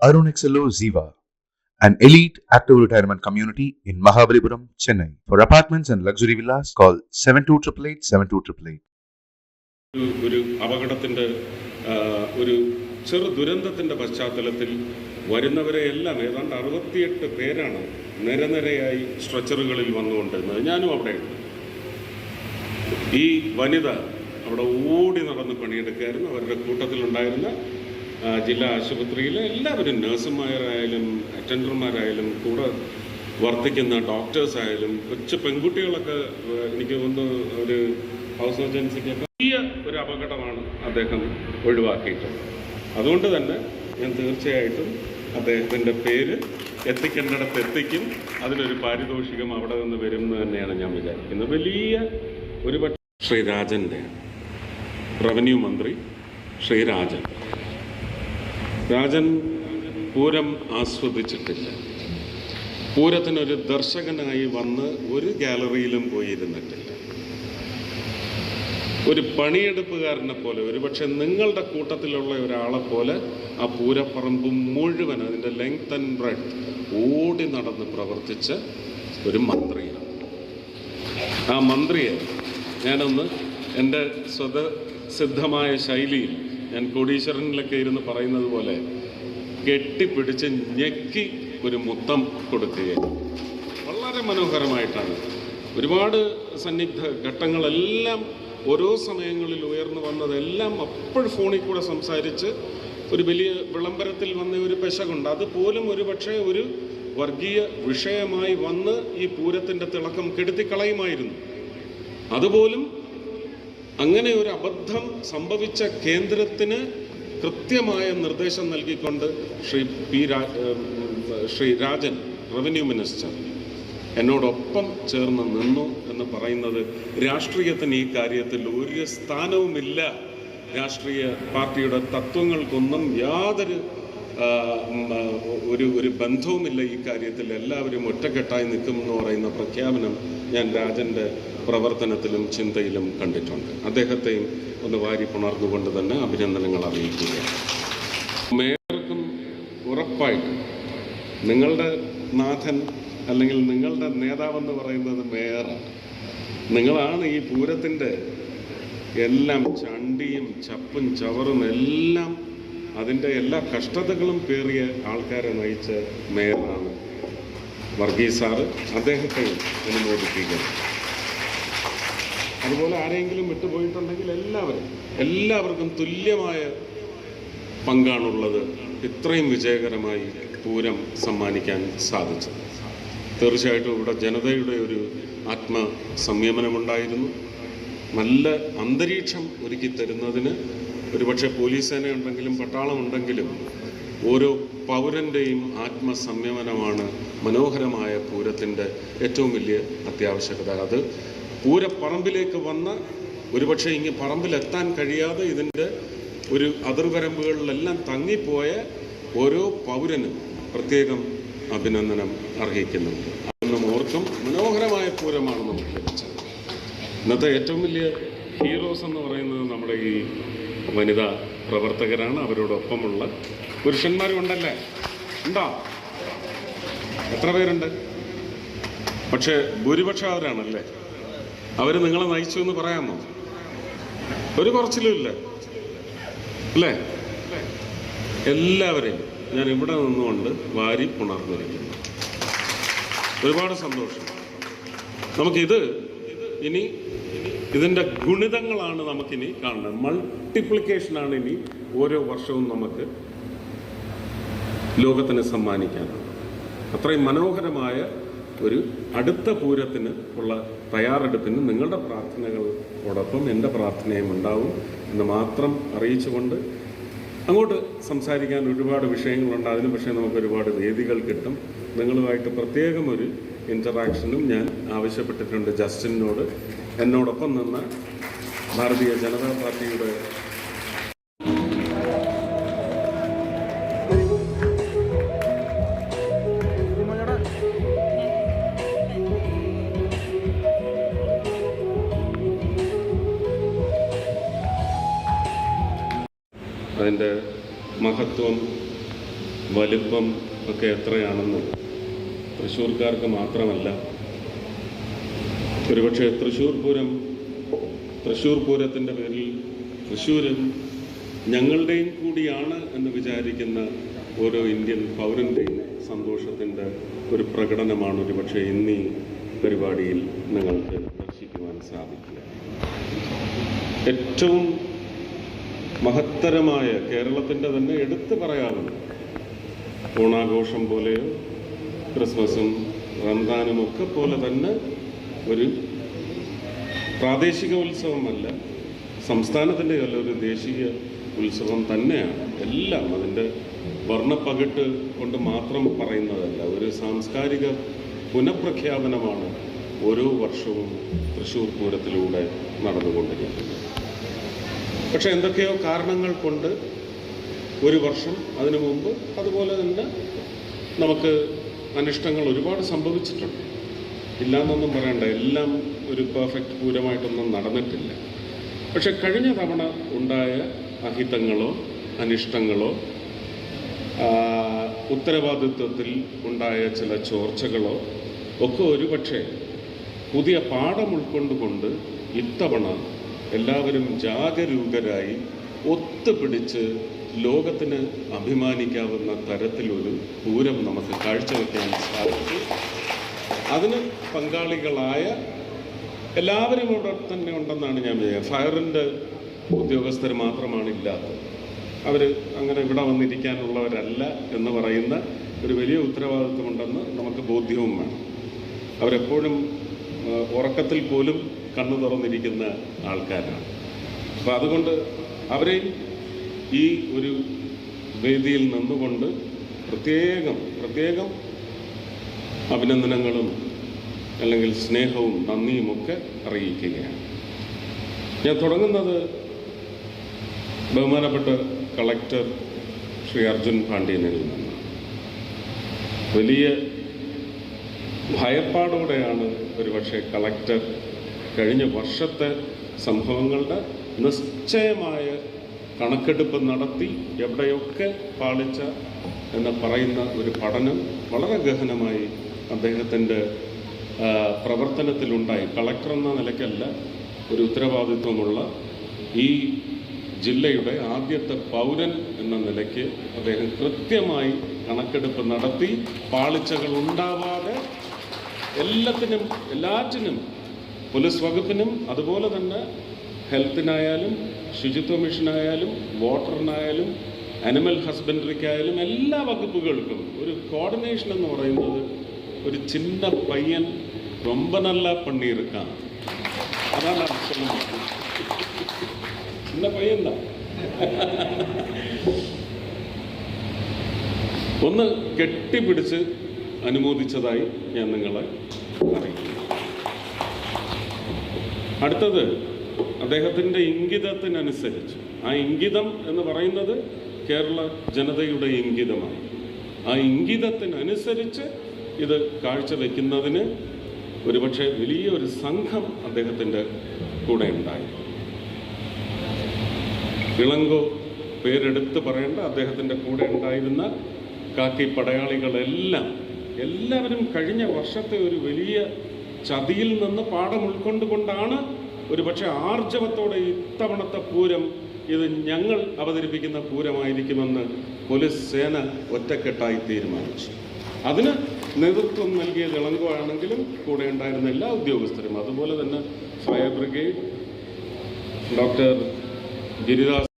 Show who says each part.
Speaker 1: Arun XLO Ziva, an elite active retirement community in Mahabalipuram, Chennai. For apartments and luxury villas, call 7288 72888.
Speaker 2: ഒരു അപകടത്തിൻ്റെ ഒരു ചെറു ദുരന്തത്തിൻ്റെ പശ്ചാത്തലത്തിൽ വരുന്നവരെ എല്ലാം ഏതാണ്ട് 68 പേരാണ് നിരനിരയായി സ്ട്രെച്ചറുകളിൽ വന്നുകൊണ്ടിരുന്നത്. ഞാനും അവിടെയുണ്ട്. ഈ വനിത അവിടെ ഓടി നടന്ന് പണിയെടുക്കുകയായിരുന്നു. അവരുടെ കൂട്ടത്തിലുണ്ടായിരുന്ന ജില്ലാ ആശുപത്രിയിലെ എല്ലാവരും, നഴ്സുമാരായാലും അറ്റൻഡർമാരായാലും കൂടെ വർത്തിക്കുന്ന ഡോക്ടേഴ്സായാലും കൊച്ചു പെൺകുട്ടികളൊക്കെ, എനിക്ക് തോന്നുന്നു ഒരു ഹൗസ് സർജൻസിക്കൊക്കെ വലിയ ഒരു അപകടമാണ് അദ്ദേഹം ഒഴിവാക്കിയിട്ടുള്ളത്. അതുകൊണ്ട് തന്നെ ഞാൻ തീർച്ചയായിട്ടും അദ്ദേഹത്തിൻ്റെ പേര് എത്തിക്കേണ്ടിടത്ത് എത്തിക്കും. അതിനൊരു പാരിതോഷികം അവിടെ നിന്ന് വരും എന്ന് തന്നെയാണ് ഞാൻ വിചാരിക്കുന്നത്. വലിയ ഒരു ശ്രീ രാജൻ്റെ റവന്യൂ മന്ത്രി ശ്രീ രാജൻ പൂരം ആസ്വദിച്ചിട്ടില്ല. പൂരത്തിനൊരു ദർശകനായി വന്ന് ഒരു ഗാലറിയിലും പോയിരുന്നിട്ടില്ല. ഒരു പണിയെടുപ്പുകാരനെ പോലെ, ഒരുപക്ഷെ നിങ്ങളുടെ കൂട്ടത്തിലുള്ള ഒരാളെ പോലെ ആ പൂരപ്പറമ്പ് മുഴുവൻ അതിൻ്റെ ലെങ്ത് ആൻഡ് ബ്രെഡ്ത്ത് ഓടി നടന്ന് പ്രവർത്തിച്ച ഒരു മന്ത്രിയാണ്. ആ മന്ത്രിയെ ഞാനൊന്ന് എൻ്റെ സ്വതസിദ്ധമായ ശൈലിയിൽ, ഞാൻ കോടീശ്വരനിലൊക്കെ ഇരുന്ന് പറയുന്നത് പോലെ കെട്ടിപ്പിടിച്ച് ഞെക്കി ഒരു മുത്തം കൊടുക്കുകയാണ്. വളരെ മനോഹരമായിട്ടാണ്. ഒരുപാട് സന്നിഗ്ധ ഘട്ടങ്ങളെല്ലാം ഓരോ സമയങ്ങളിൽ ഉയർന്നു വന്നതെല്ലാം അപ്പോൾ ഫോണിൽ കൂടെ സംസാരിച്ച് ഒരു വലിയ വിളംബരത്തിൽ വന്ന ഒരു പെശകുണ്ട്. അതുപോലും ഒരുപക്ഷെ ഒരു വർഗീയ വിഷയമായി വന്ന് ഈ പൂരത്തിൻ്റെ തിളക്കം കെടുത്തിക്കളയുമായിരുന്നു. അതുപോലും അങ്ങനെ ഒരു അബദ്ധം സംഭവിച്ച കേന്ദ്രത്തിന് കൃത്യമായ നിർദ്ദേശം നൽകിക്കൊണ്ട് ശ്രീ രാജൻ, റവന്യൂ മിനിസ്റ്റർ, എന്നോടൊപ്പം ചേർന്ന് നിന്നു എന്ന് പറയുന്നത് രാഷ്ട്രീയത്തിന് ഈ കാര്യത്തിൽ ഒരു സ്ഥാനവുമില്ല. രാഷ്ട്രീയ പാർട്ടിയുടെ തത്വങ്ങൾക്കൊന്നും യാതൊരു ഒരു ബന്ധവുമില്ല ഈ കാര്യത്തിൽ. എല്ലാവരും ഒറ്റക്കെട്ടായി നിൽക്കുമെന്ന് പറയുന്ന പ്രഖ്യാപനം ഞാൻ രാജൻ്റെ പ്രവർത്തനത്തിലും ചിന്തയിലും കണ്ടിട്ടുണ്ട്. അദ്ദേഹത്തെയും ഒന്ന് വാരി പുണർന്നുകൊണ്ട് തന്നെ അഭിനന്ദനങ്ങൾ അറിയിക്കുകയാണ്. മേയർക്കും ഉറപ്പായിട്ടും നിങ്ങളുടെ നാഥൻ അല്ലെങ്കിൽ നിങ്ങളുടെ നേതാവെന്ന് പറയുന്നത് മേയറാണ്. നിങ്ങളാണ് ഈ പൂരത്തിൻ്റെ എല്ലാം ചണ്ടിയും ചപ്പും ചവറും എല്ലാം അതിൻ്റെ എല്ലാ കഷ്ടതകളും പേറിയ ആൾക്കാരെ നയിച്ച മേയറാണ് വർഗീസ് സാറ്. അദ്ദേഹത്തെയും അനുമോദിപ്പിക്കണം. അതുപോലെ ആരെങ്കിലും വിട്ടുപോയിട്ടുണ്ടെങ്കിൽ എല്ലാവർക്കും തുല്യമായ പങ്കാണുള്ളത് ഇത്രയും വിജയകരമായി പൂരം സമ്മാനിക്കാൻ സാധിച്ചത്. തീർച്ചയായിട്ടും ഇവിടെ ജനതയുടെ ഒരു ആത്മസംയമനമുണ്ടായിരുന്നു. നല്ല അന്തരീക്ഷം ഒരുക്കി തരുന്നതിന് ഒരുപക്ഷെ പോലീസ് സേനയുണ്ടെങ്കിലും പട്ടാളമുണ്ടെങ്കിലും ഓരോ പൗരൻ്റെയും ആത്മസംയമനമാണ് മനോഹരമായ പൂരത്തിൻ്റെ ഏറ്റവും വലിയ അത്യാവശ്യകത. അത് പൂരപ്പറമ്പിലേക്ക് വന്ന, ഒരുപക്ഷെ ഇങ്ങ് പറമ്പിലെത്താൻ കഴിയാതെ ഇതിൻ്റെ ഒരു അതിർവരമ്പുകളിലെല്ലാം തങ്ങിപ്പോയ ഓരോ പൗരനും പ്രത്യേകം അഭിനന്ദനം അർഹിക്കുന്നുണ്ട്. അതൊന്നും ഓർക്കും മനോഹരമായ പൂരമാണ് നമുക്ക് ലഭിച്ചത്. ഇന്നത്തെ ഏറ്റവും വലിയ ഹീറോസ് എന്ന് പറയുന്നത് നമ്മുടെ ഈ വനിതാ പ്രവർത്തകരാണ്. അവരോടൊപ്പമുള്ള പുരുഷന്മാരും ഉണ്ടല്ലേ? ഉണ്ടോ? എത്ര പേരുണ്ട്? പക്ഷേ ഭൂരിപക്ഷം അവരാണല്ലേ. അവർ നിങ്ങളെ നയിച്ചു എന്ന് പറയാമോ? ഒരു കുറച്ചിലും ഇല്ല അല്ലേ? എല്ലാവരെയും ഞാൻ ഇവിടെ നിന്നുകൊണ്ട് വാരി പുണർന്നിരിക്കുന്നു. ഒരുപാട് സന്തോഷം. നമുക്കിത് ഇനി ഇതിൻ്റെ ഗുണിതങ്ങളാണ് നമുക്കിനി കാണുന്നത്. മൾട്ടിപ്ലിക്കേഷനാണ് ഇനി ഓരോ വർഷവും നമുക്ക് ലോകത്തിന് സമ്മാനിക്കാനാണ്. അത്രയും മനോഹരമായ ഒരു അടുത്ത പൂരത്തിന് ഉള്ള തയ്യാറെടുപ്പിന് നിങ്ങളുടെ പ്രാർത്ഥനകളോടൊപ്പം എൻ്റെ പ്രാർത്ഥനയും ഉണ്ടാവും എന്ന് മാത്രം അറിയിച്ചുകൊണ്ട്, അങ്ങോട്ട് സംസാരിക്കാൻ ഒരുപാട് വിഷയങ്ങളുണ്ട്. അതിന് പക്ഷേ നമുക്ക് ഒരുപാട് വേദികൾ കിട്ടും. നിങ്ങളുമായിട്ട് പ്രത്യേകം ഒരു ഇൻറ്ററാക്ഷനും ഞാൻ ആവശ്യപ്പെട്ടിട്ടുണ്ട് ജസ്റ്റിനോട്. എന്നോടൊപ്പം നിന്ന ഭാരതീയ ജനതാ പാർട്ടിയുടെ അതിൻ്റെ മഹത്വം വലിപ്പം ഒക്കെ എത്രയാണെന്ന് തൃശ്ശൂർക്കാർക്ക് മാത്രമല്ല, ഒരുപക്ഷെ തൃശ്ശൂർ പൂരത്തിൻ്റെ പേരിൽ തൃശ്ശൂരും ഞങ്ങളുടെയും കൂടിയാണ് എന്ന് വിചാരിക്കുന്ന ഓരോ ഇന്ത്യൻ പൗരൻ്റെയും സന്തോഷത്തിൻ്റെ ഒരു പ്രകടനമാണ് ഒരുപക്ഷെ ഇന്നീ പരിപാടിയിൽ നിങ്ങൾക്ക് ദർശിക്കുവാൻ സാധിക്കുക. ഏറ്റവും മഹത്തരമായ കേരളത്തിൻ്റെ തന്നെ എടുത്തു പറയാവുന്ന ഓണാഘോഷം പോലെയോ ക്രിസ്മസും റംദാനും ഒക്കെ പോലെ തന്നെ ഒരു പ്രാദേശിക ഉത്സവമല്ല, സംസ്ഥാനത്തിൻ്റെ അല്ല, ഒരു ദേശീയ ഉത്സവം തന്നെയാണ്. എല്ലാം അതിൻ്റെ വർണ്ണപ്പകിട്ട് കൊണ്ട് മാത്രം പറയുന്നതല്ല, ഒരു സാംസ്കാരിക പുനഃപ്രഖ്യാപനമാണ് ഓരോ വർഷവും തൃശ്ശൂർ പൂരത്തിലൂടെ നടന്നുകൊണ്ടിരിക്കുന്നത്. പക്ഷെ എന്തൊക്കെയോ കാരണങ്ങൾ കൊണ്ട് ഒരു വർഷം അതിനു മുമ്പ് അതുപോലെ തന്നെ നമുക്ക് അനിഷ്ടങ്ങൾ ഒരുപാട് സംഭവിച്ചിട്ടുണ്ട്. ഇല്ലയെന്നൊന്നും പറയണ്ട, എല്ലാം ഒരു പെർഫെക്റ്റ് പൂരമായിട്ടൊന്നും നടന്നിട്ടില്ല. പക്ഷെ കഴിഞ്ഞ തവണ ഉണ്ടായ അഹിതങ്ങളോ അനിഷ്ടങ്ങളോ ഉത്തരവാദിത്വത്തിൽ ഉണ്ടായ ചില ചോർച്ചകളോ ഒക്കെ ഒരുപക്ഷെ പുതിയ പാഠം ഉൾക്കൊണ്ടുകൊണ്ട് ഇത്തവണ എല്ലാവരും ജാഗരൂകരായി ഒത്തുപിടിച്ച് ലോകത്തിന് അഭിമാനിക്കാവുന്ന തരത്തിലൊരു പൂരം നമുക്ക് കാഴ്ചവെക്കാൻ സാധിച്ചു. അതിന് പങ്കാളികളായ എല്ലാവരും ഇവിടെ തന്നെ ഉണ്ടെന്നാണ് ഞാൻ വിചാരിക്കുന്നത്. ഫയറിൻ്റെ ഉദ്യോഗസ്ഥർ മാത്രമാണ് ഇല്ലാത്തത്. അവർ അങ്ങനെ ഇവിടെ വന്നിരിക്കാനുള്ളവരല്ല എന്ന് പറയുന്ന ഒരു വലിയ ഉത്തരവാദിത്വമുണ്ടെന്ന് നമുക്ക് ബോധ്യവും വേണം. അവരെപ്പോഴും ഉറക്കത്തിൽ പോലും കണ്ണു തുറന്നിരിക്കുന്ന ആൾക്കാരാണ്. അപ്പം അതുകൊണ്ട് അവരെ ഈ ഒരു വേദിയിൽ നിന്നുകൊണ്ട് പ്രത്യേകം അഭിനന്ദനങ്ങളും അല്ലെങ്കിൽ സ്നേഹവും നന്ദിയുമൊക്കെ അറിയിക്കുകയാണ്. ഞാൻ തുടങ്ങുന്നത് ബഹുമാനപ്പെട്ട കളക്ടർ ശ്രീ അർജുൻ പാണ്ഡ്യനിൽ നിന്നാണ്. വലിയ ഭയപ്പാടോടെയാണ് ഒരുപക്ഷെ കളക്ടർ കഴിഞ്ഞ വർഷത്തെ സംഭവങ്ങളുടെ നിശ്ചയമായ കണക്കെടുപ്പ് നടത്തി എവിടെയൊക്കെ പാളിച്ച എന്ന് പറയുന്ന ഒരു പഠനം വളരെ ഗഹനമായി അദ്ദേഹത്തിൻ്റെ പ്രവർത്തനത്തിലുണ്ടായി. കളക്ടർ എന്ന നിലയ്ക്കല്ല, ഒരു ഉത്തരവാദിത്വമുള്ള ഈ ജില്ലയുടെ ആദ്യത്തെ പൗരൻ എന്ന നിലയ്ക്ക് അദ്ദേഹം കൃത്യമായി കണക്കെടുപ്പ് നടത്തി പാളിച്ചകൾ ഉണ്ടാവാതെ എല്ലാറ്റിനും പോലീസ് വകുപ്പിനും അതുപോലെ തന്നെ ഹെൽത്തിനായാലും ശുചിത്വ മിഷനായാലും വാട്ടറിനായാലും അനിമൽ ഹസ്ബൻഡറിക്കായാലും എല്ലാ വകുപ്പുകൾക്കും ഒരു കോർഡിനേഷൻ എന്ന് പറയുന്നത് ഒരു ചിന്ന പയ്യൻ ரொம்ப நல்லா பண்ணியிருக்கான். അതാണ് അർത്ഥം. ചിന്ന പയ്യൻ ഒന്ന് കെട്ടിപ്പിടിച്ച് അനുമോദിച്ചതായി ഞാൻ നിങ്ങളെ അറിയിക്കുന്നു. അടുത്തത് അദ്ദേഹത്തിൻ്റെ ഇംഗിതത്തിനനുസരിച്ച്, ആ ഇംഗിതം എന്ന് പറയുന്നത് കേരള ജനതയുടെ ഇംഗിതമാണ്. ആ ഇംഗിതത്തിനനുസരിച്ച് ഇത് കാഴ്ചവെക്കുന്നതിന് ഒരുപക്ഷെ വലിയൊരു സംഘം അദ്ദേഹത്തിൻ്റെ കൂടെ ഉണ്ടായി. ഇളങ്കോ പേരെടുത്ത് പറയേണ്ട അദ്ദേഹത്തിൻ്റെ കൂടെ ഉണ്ടായിരുന്ന കാക്കി എല്ലാവരും കഴിഞ്ഞ വർഷത്തെ ഒരു വലിയ ചതിയിൽ നിന്ന് പാഠം ഉൾക്കൊണ്ടുകൊണ്ടാണ് ഒരുപക്ഷെ ആർജവത്തോടെ ഇത്തവണത്തെ പൂരം ഇത് ഞങ്ങൾ അവതരിപ്പിക്കുന്ന പൂരമായിരിക്കുമെന്ന് പോലീസ് സേന ഒറ്റക്കെട്ടായി തീരുമാനിച്ചു. അതിന് നേതൃത്വം നൽകിയത് ഇളങ്കോ ആണെങ്കിലും കൂടെ ഉണ്ടായിരുന്ന എല്ലാ ഉദ്യോഗസ്ഥരും, അതുപോലെ തന്നെ ഫയർ ബ്രിഗേഡ്, ഡോക്ടർ ഗിരിദാസ്